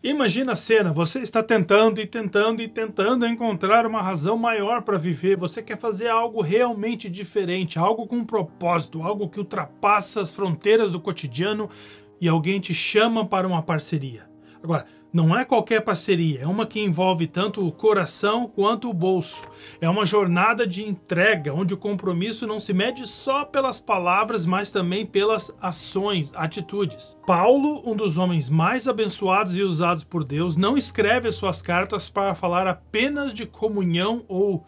Imagina a cena, você está tentando encontrar uma razão maior para viver, você quer fazer algo realmente diferente, algo com um propósito, algo que ultrapassa as fronteiras do cotidiano e alguém te chama para uma parceria. Agora, não é qualquer parceria, é uma que envolve tanto o coração quanto o bolso. É uma jornada de entrega, onde o compromisso não se mede só pelas palavras, mas também pelas ações, atitudes. Paulo, um dos homens mais abençoados e usados por Deus, não escreve as suas cartas para falar apenas de comunhão ou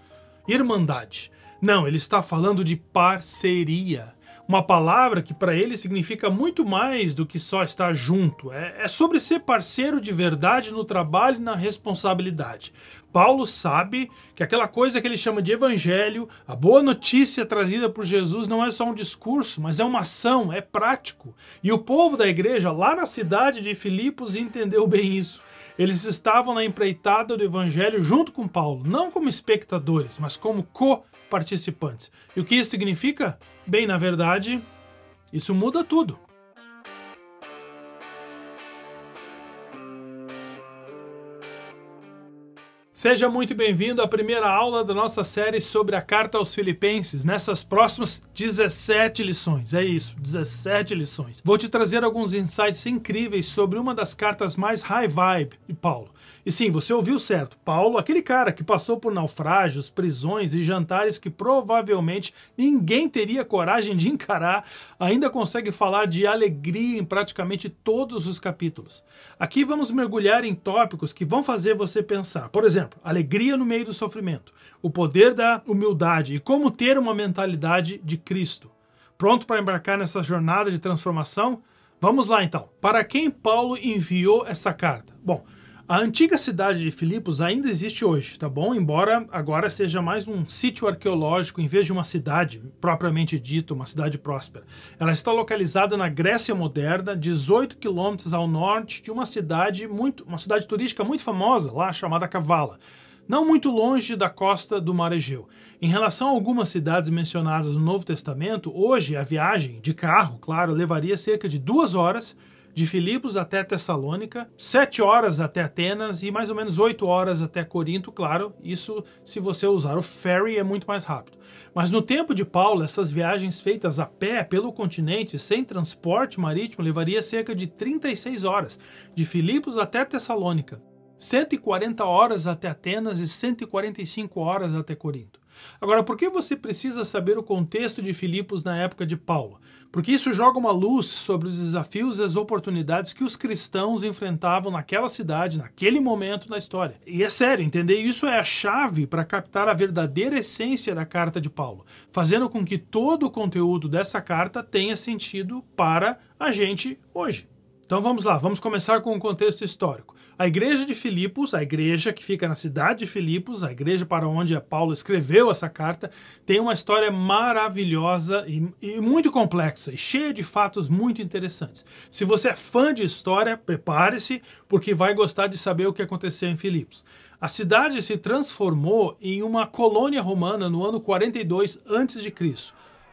irmandade. Não, ele está falando de parceria. Uma palavra que para ele significa muito mais do que só estar junto. É sobre ser parceiro de verdade no trabalho e na responsabilidade. Paulo sabe que aquela coisa que ele chama de evangelho, a boa notícia trazida por Jesus, não é só um discurso, mas é uma ação, é prático. E o povo da igreja lá na cidade de Filipos entendeu bem isso. Eles estavam na empreitada do evangelho junto com Paulo, não como espectadores, mas como co-participantes. E o que isso significa? Bem, na verdade, isso muda tudo. Seja muito bem-vindo à primeira aula da nossa série sobre a Carta aos Filipenses, nessas próximas 17 lições. É isso, 17 lições. Vou te trazer alguns insights incríveis sobre uma das cartas mais high vibe de Paulo. E sim, você ouviu certo, Paulo, aquele cara que passou por naufrágios, prisões e jantares que provavelmente ninguém teria coragem de encarar, ainda consegue falar de alegria em praticamente todos os capítulos. Aqui vamos mergulhar em tópicos que vão fazer você pensar. Por exemplo, alegria no meio do sofrimento, o poder da humildade e como ter uma mentalidade de Cristo. Pronto para embarcar nessa jornada de transformação? Vamos lá então. Para quem Paulo enviou essa carta? Bom, a antiga cidade de Filipos ainda existe hoje, tá bom? Embora agora seja mais um sítio arqueológico em vez de uma cidade propriamente dita, uma cidade próspera. Ela está localizada na Grécia moderna, 18 quilômetros ao norte de uma cidade turística muito famosa lá, chamada Kavala, não muito longe da costa do Mar Egeu. Em relação a algumas cidades mencionadas no Novo Testamento, hoje a viagem de carro, claro, levaria cerca de 2 horas, de Filipos até Tessalônica, 7 horas até Atenas e mais ou menos 8 horas até Corinto, claro, isso se você usar o ferry é muito mais rápido. Mas no tempo de Paulo, essas viagens feitas a pé pelo continente, sem transporte marítimo, levaria cerca de 36 horas, de Filipos até Tessalônica, 140 horas até Atenas e 145 horas até Corinto. Agora, por que você precisa saber o contexto de Filipos na época de Paulo? Porque isso joga uma luz sobre os desafios e as oportunidades que os cristãos enfrentavam naquela cidade, naquele momento da história. E é sério, entender isso é a chave para captar a verdadeira essência da carta de Paulo, fazendo com que todo o conteúdo dessa carta tenha sentido para a gente hoje. Então vamos lá, vamos começar com o contexto histórico. A igreja de Filipos, a igreja que fica na cidade de Filipos, a igreja para onde Paulo escreveu essa carta, tem uma história maravilhosa e muito complexa e cheia de fatos muito interessantes. Se você é fã de história, prepare-se, porque vai gostar de saber o que aconteceu em Filipos. A cidade se transformou em uma colônia romana no ano 42 a.C.,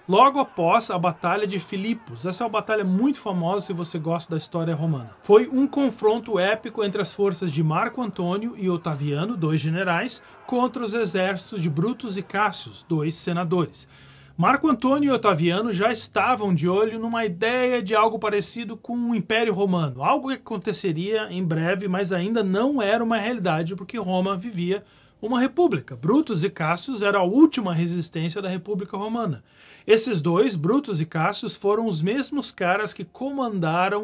logo após a Batalha de Filipos. Essa é uma batalha muito famosa se você gosta da história romana. Foi um confronto épico entre as forças de Marco Antônio e Otaviano, 2 generais, contra os exércitos de Brutus e Cássius, 2 senadores. Marco Antônio e Otaviano já estavam de olho numa ideia de algo parecido com o Império Romano, algo que aconteceria em breve, mas ainda não era uma realidade porque Roma vivia uma república. Brutus e Cássius era a última resistência da República Romana. Esses dois, Brutus e Cássius, foram os mesmos caras que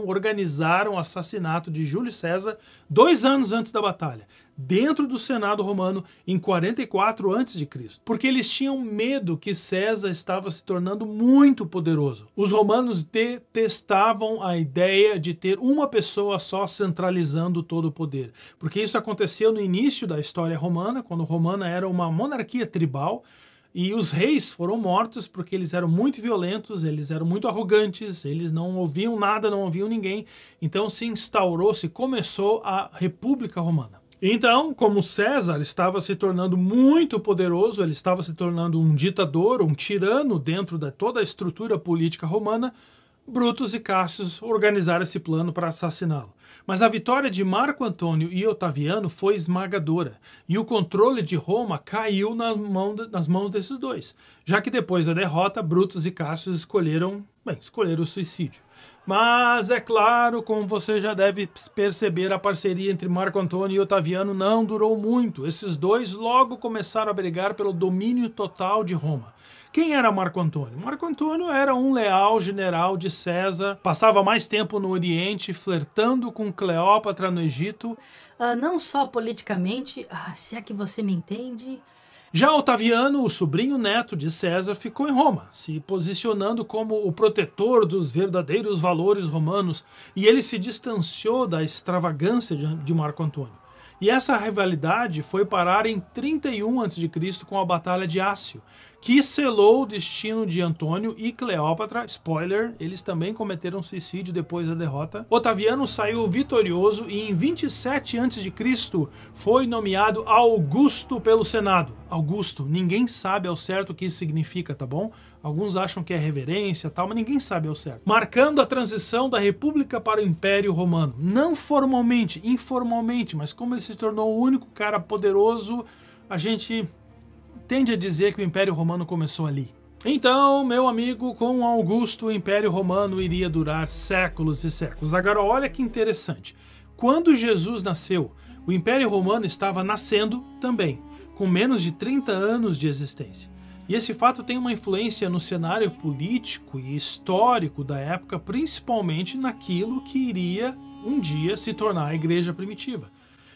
organizaram o assassinato de Júlio César 2 anos antes da batalha, dentro do Senado romano em 44 a.C., porque eles tinham medo que César estava se tornando muito poderoso. Os romanos detestavam a ideia de ter uma pessoa só centralizando todo o poder, porque isso aconteceu no início da história romana, quando Roma era uma monarquia tribal, e os reis foram mortos porque eles eram muito violentos, eles eram muito arrogantes, eles não ouviam nada, não ouviam ninguém. Então começou a República Romana. Então, como César estava se tornando muito poderoso, ele estava se tornando um ditador, um tirano dentro de toda a estrutura política romana, Brutus e Cassius organizaram esse plano para assassiná-lo. Mas a vitória de Marco Antônio e Otaviano foi esmagadora, e o controle de Roma caiu nas mãos desses dois, já que depois da derrota, Brutus e Cassius escolheram o suicídio. Mas é claro, como você já deve perceber, a parceria entre Marco Antônio e Otaviano não durou muito. Esses dois logo começaram a brigar pelo domínio total de Roma. Quem era Marco Antônio? Marco Antônio era um leal general de César, passava mais tempo no Oriente, flertando com Cleópatra no Egito. Não só politicamente, se é que você me entende. Já Otaviano, o sobrinho neto de César, ficou em Roma, se posicionando como o protetor dos verdadeiros valores romanos, e ele se distanciou da extravagância de Marco Antônio. E essa rivalidade foi parar em 31 a.C. com a Batalha de Ácio, que selou o destino de Antônio e Cleópatra. Spoiler, eles também cometeram suicídio depois da derrota. Otaviano saiu vitorioso e em 27 a.C. foi nomeado Augusto pelo Senado. Augusto, ninguém sabe ao certo o que isso significa, tá bom? Alguns acham que é reverência e tal, mas ninguém sabe ao certo. Marcando a transição da República para o Império Romano. Não formalmente, informalmente, mas como ele se tornou o único cara poderoso, a gente tende a dizer que o Império Romano começou ali. Então, meu amigo, com Augusto, o Império Romano iria durar séculos e séculos. Agora, olha que interessante. Quando Jesus nasceu, o Império Romano estava nascendo também, com menos de 30 anos de existência. E esse fato tem uma influência no cenário político e histórico da época, principalmente naquilo que iria um dia se tornar a igreja primitiva.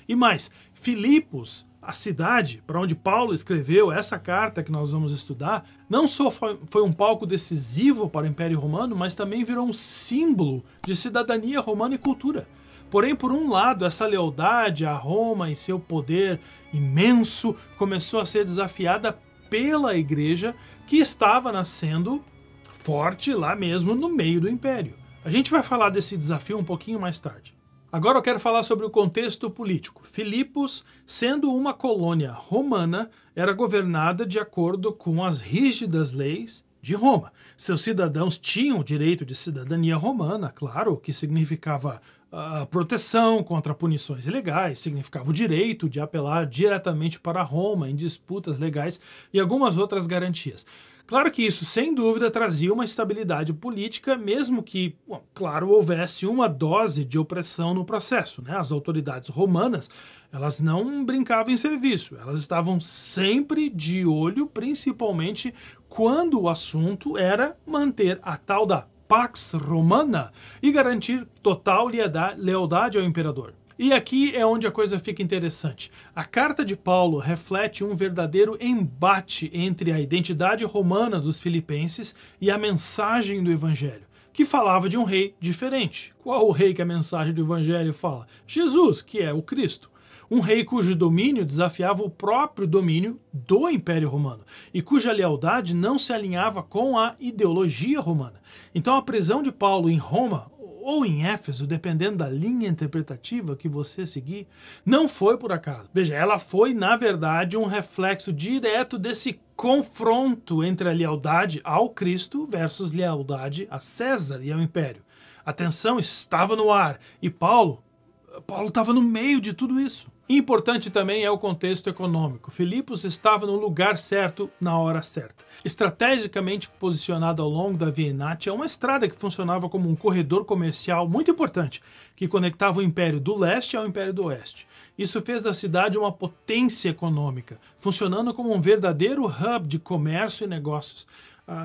E mais, Filipos, a cidade para onde Paulo escreveu essa carta que nós vamos estudar, não só foi um palco decisivo para o Império Romano, mas também virou um símbolo de cidadania romana e cultura. Porém, por um lado, essa lealdade a Roma e seu poder imenso começou a ser desafiada pela igreja, que estava nascendo forte lá mesmo no meio do Império. A gente vai falar desse desafio um pouquinho mais tarde. Agora eu quero falar sobre o contexto político. Filipos, sendo uma colônia romana, era governada de acordo com as rígidas leis de Roma. Seus cidadãos tinham o direito de cidadania romana, claro, que significava a proteção contra punições ilegais, significava o direito de apelar diretamente para Roma em disputas legais e algumas outras garantias. Claro que isso, sem dúvida, trazia uma estabilidade política, mesmo que, claro, houvesse uma dose de opressão no processo, né? As autoridades romanas, elas não brincavam em serviço, elas estavam sempre de olho, principalmente quando o assunto era manter a tal da Pax Romana e garantir total lealdade ao imperador. E aqui é onde a coisa fica interessante. A carta de Paulo reflete um verdadeiro embate entre a identidade romana dos filipenses e a mensagem do evangelho, que falava de um rei diferente. Qual o rei que a mensagem do evangelho fala? Jesus, que é o Cristo. Um rei cujo domínio desafiava o próprio domínio do Império Romano e cuja lealdade não se alinhava com a ideologia romana. Então a prisão de Paulo em Roma ou em Éfeso, dependendo da linha interpretativa que você seguir, não foi por acaso. Veja, ela foi, na verdade, um reflexo direto desse confronto entre a lealdade ao Cristo versus lealdade a César e ao Império. A tensão estava no ar e Paulo estava no meio de tudo isso. Importante também é o contexto econômico. Filipos estava no lugar certo, na hora certa. Estrategicamente posicionado ao longo da Via Náutea, uma estrada que funcionava como um corredor comercial muito importante, que conectava o Império do Leste ao Império do Oeste. Isso fez da cidade uma potência econômica, funcionando como um verdadeiro hub de comércio e negócios.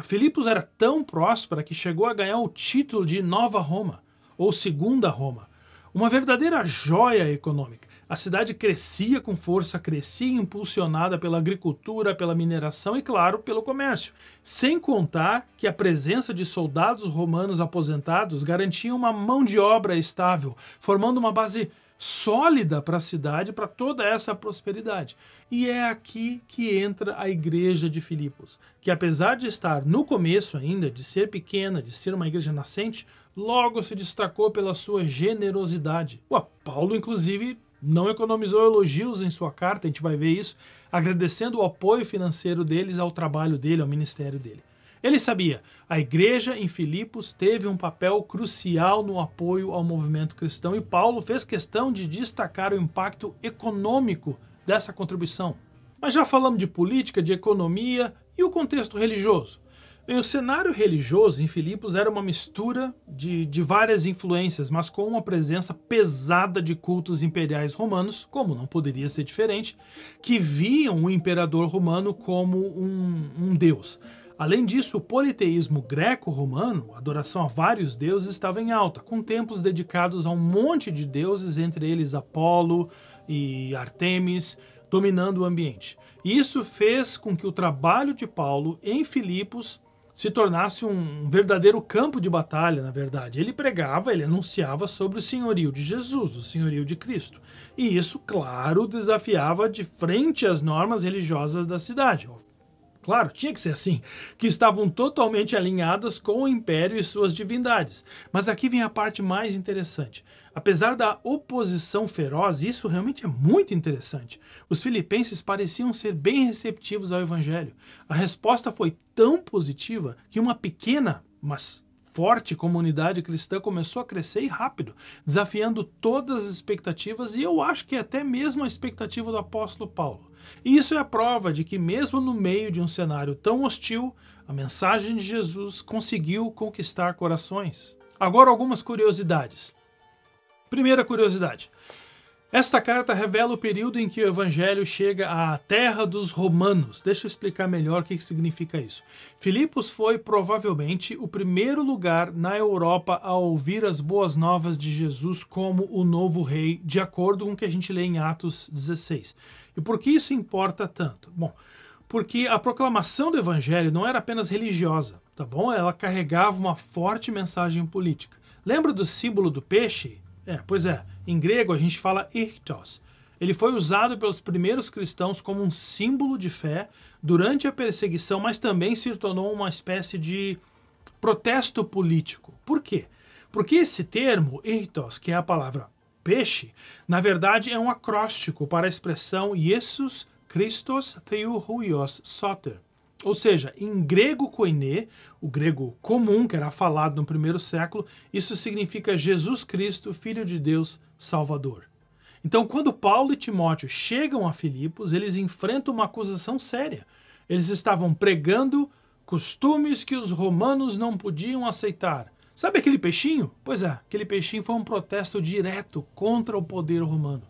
Filipos era tão próspera que chegou a ganhar o título de Nova Roma, ou Segunda Roma. Uma verdadeira joia econômica. A cidade crescia com força, crescia impulsionada pela agricultura, pela mineração e, claro, pelo comércio. Sem contar que a presença de soldados romanos aposentados garantia uma mão de obra estável, formando uma base sólida para a cidade, para toda essa prosperidade. E é aqui que entra a igreja de Filipos, que apesar de estar no começo ainda, de ser pequena, de ser uma igreja nascente, logo se destacou pela sua generosidade. Paulo, inclusive, não economizou elogios em sua carta, a gente vai ver isso, agradecendo o apoio financeiro deles ao trabalho dele, ao ministério dele. Ele sabia, a igreja em Filipos teve um papel crucial no apoio ao movimento cristão e Paulo fez questão de destacar o impacto econômico dessa contribuição. Mas já falamos de política, de economia e o contexto religioso. Bem, o cenário religioso em Filipos era uma mistura de várias influências, mas com uma presença pesada de cultos imperiais romanos, como não poderia ser diferente, que viam o imperador romano como um deus. Além disso, o politeísmo greco-romano, a adoração a vários deuses, estava em alta, com templos dedicados a um monte de deuses, entre eles Apolo e Artemis, dominando o ambiente. E isso fez com que o trabalho de Paulo em Filipos se tornasse um verdadeiro campo de batalha, na verdade. Ele pregava, ele anunciava sobre o senhorio de Jesus, o senhorio de Cristo. E isso, claro, desafiava de frente as normas religiosas da cidade. Claro, tinha que ser assim, que estavam totalmente alinhadas com o império e suas divindades. Mas aqui vem a parte mais interessante. Apesar da oposição feroz, isso realmente é muito interessante. Os filipenses pareciam ser bem receptivos ao evangelho. A resposta foi tão positiva que uma pequena, mas forte comunidade cristã começou a crescer e rápido, desafiando todas as expectativas e eu acho que até mesmo a expectativa do apóstolo Paulo. E isso é a prova de que mesmo no meio de um cenário tão hostil, a mensagem de Jesus conseguiu conquistar corações. Agora algumas curiosidades. Primeira curiosidade. Esta carta revela o período em que o evangelho chega à terra dos romanos. Deixa eu explicar melhor o que significa isso. Filipos foi provavelmente o primeiro lugar na Europa a ouvir as boas novas de Jesus como o novo rei, de acordo com o que a gente lê em Atos 16. E por que isso importa tanto? Bom, porque a proclamação do evangelho não era apenas religiosa, tá bom? Ela carregava uma forte mensagem política. Lembra do símbolo do peixe? Pois é, em grego a gente fala ichthos. Ele foi usado pelos primeiros cristãos como um símbolo de fé durante a perseguição, mas também se tornou uma espécie de protesto político. Por quê? Porque esse termo, ichthos, que é a palavra peixe, na verdade é um acróstico para a expressão Jesus Christos Theou Soter. Ou seja, em grego koiné, o grego comum, que era falado no primeiro século, isso significa Jesus Cristo, Filho de Deus, Salvador. Então, quando Paulo e Timóteo chegam a Filipos, eles enfrentam uma acusação séria. Eles estavam pregando costumes que os romanos não podiam aceitar. Sabe aquele peixinho? Pois é, aquele peixinho foi um protesto direto contra o poder romano.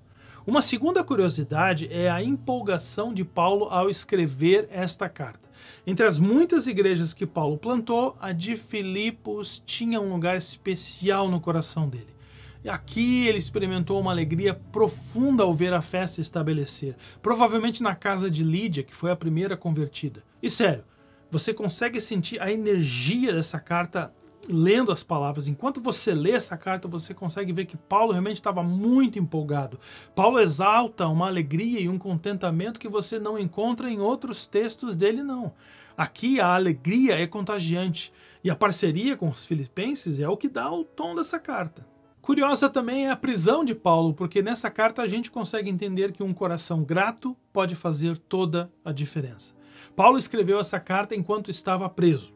Uma segunda curiosidade é a empolgação de Paulo ao escrever esta carta. Entre as muitas igrejas que Paulo plantou, a de Filipos tinha um lugar especial no coração dele. E aqui ele experimentou uma alegria profunda ao ver a fé se estabelecer, provavelmente na casa de Lídia, que foi a primeira convertida. E sério, você consegue sentir a energia dessa carta lendo as palavras. Enquanto você lê essa carta, você consegue ver que Paulo realmente estava muito empolgado. Paulo exalta uma alegria e um contentamento que você não encontra em outros textos dele, não. Aqui a alegria é contagiante e a parceria com os filipenses é o que dá o tom dessa carta. Curiosa também é a prisão de Paulo, porque nessa carta a gente consegue entender que um coração grato pode fazer toda a diferença. Paulo escreveu essa carta enquanto estava preso.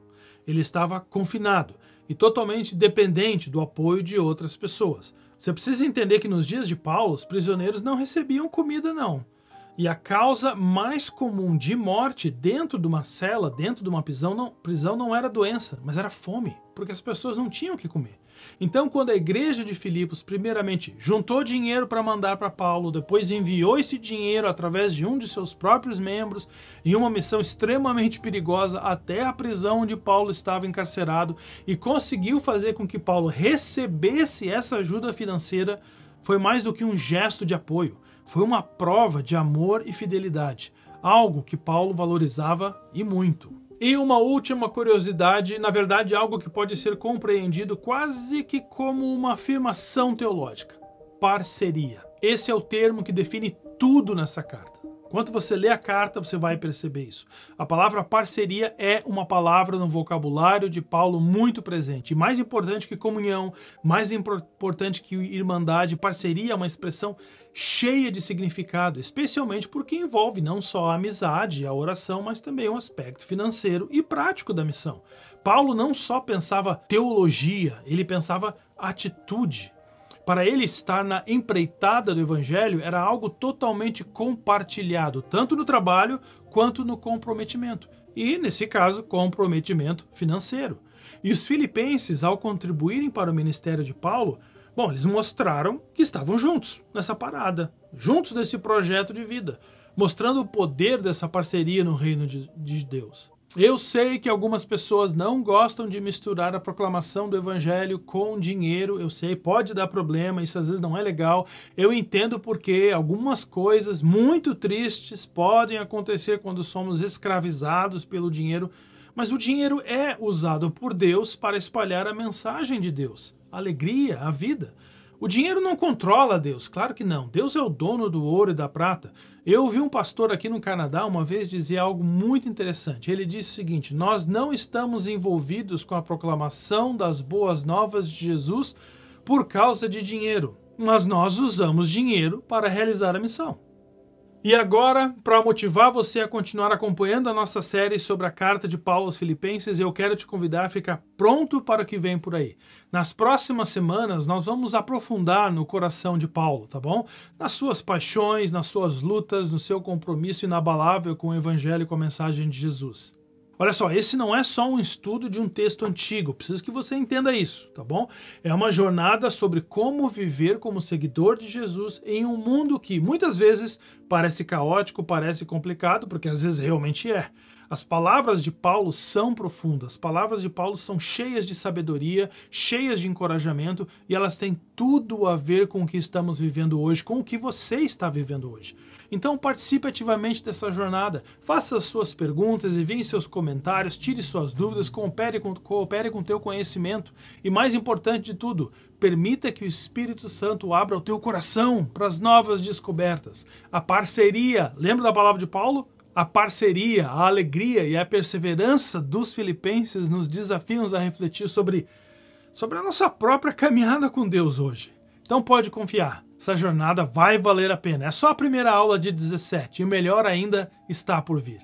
Ele estava confinado e totalmente dependente do apoio de outras pessoas. Você precisa entender que nos dias de Paulo, os prisioneiros não recebiam comida, não. E a causa mais comum de morte dentro de uma cela, dentro de uma prisão não era doença, mas era fome, porque as pessoas não tinham o que comer. Então, quando a igreja de Filipos, primeiramente, juntou dinheiro para mandar para Paulo, depois enviou esse dinheiro através de um de seus próprios membros em uma missão extremamente perigosa até a prisão onde Paulo estava encarcerado e conseguiu fazer com que Paulo recebesse essa ajuda financeira, foi mais do que um gesto de apoio. Foi uma prova de amor e fidelidade, algo que Paulo valorizava e muito. E uma última curiosidade, na verdade algo que pode ser compreendido quase que como uma afirmação teológica: parceria. Esse é o termo que define tudo nessa carta. Enquanto você lê a carta, você vai perceber isso. A palavra parceria é uma palavra no vocabulário de Paulo muito presente. E mais importante que comunhão, mais importante que irmandade, parceria é uma expressão cheia de significado, especialmente porque envolve não só a amizade, a oração, mas também um aspecto financeiro e prático da missão. Paulo não só pensava teologia, ele pensava atitude. Para ele estar na empreitada do evangelho era algo totalmente compartilhado, tanto no trabalho quanto no comprometimento. E, nesse caso, comprometimento financeiro. E os filipenses, ao contribuírem para o ministério de Paulo, bom, eles mostraram que estavam juntos nessa parada, juntos nesse projeto de vida, mostrando o poder dessa parceria no reino de Deus. Eu sei que algumas pessoas não gostam de misturar a proclamação do evangelho com dinheiro, eu sei, pode dar problema, isso às vezes não é legal. Eu entendo porque algumas coisas muito tristes podem acontecer quando somos escravizados pelo dinheiro, mas o dinheiro é usado por Deus para espalhar a mensagem de Deus, a alegria, a vida. O dinheiro não controla Deus, claro que não. Deus é o dono do ouro e da prata. Eu ouvi um pastor aqui no Canadá uma vez dizer algo muito interessante. Ele disse o seguinte: nós não estamos envolvidos com a proclamação das boas novas de Jesus por causa de dinheiro, mas nós usamos dinheiro para realizar a missão. E agora, para motivar você a continuar acompanhando a nossa série sobre a carta de Paulo aos Filipenses, eu quero te convidar a ficar pronto para o que vem por aí. Nas próximas semanas, nós vamos aprofundar no coração de Paulo, tá bom? Nas suas paixões, nas suas lutas, no seu compromisso inabalável com o Evangelho e com a mensagem de Jesus. Olha só, esse não é só um estudo de um texto antigo, preciso que você entenda isso, tá bom? É uma jornada sobre como viver como seguidor de Jesus em um mundo que muitas vezes parece caótico, parece complicado, porque às vezes realmente é. As palavras de Paulo são profundas, as palavras de Paulo são cheias de sabedoria, cheias de encorajamento, e elas têm tudo a ver com o que estamos vivendo hoje, com o que você está vivendo hoje. Então participe ativamente dessa jornada, faça as suas perguntas, envie seus comentários, tire suas dúvidas, coopere com o teu conhecimento e, mais importante de tudo, permita que o Espírito Santo abra o teu coração para as novas descobertas. A parceria, lembra da palavra de Paulo? A parceria, a alegria e a perseverança dos filipenses nos desafiam a refletir sobre a nossa própria caminhada com Deus hoje. Então pode confiar, essa jornada vai valer a pena. É só a primeira aula de 17 e o melhor ainda está por vir.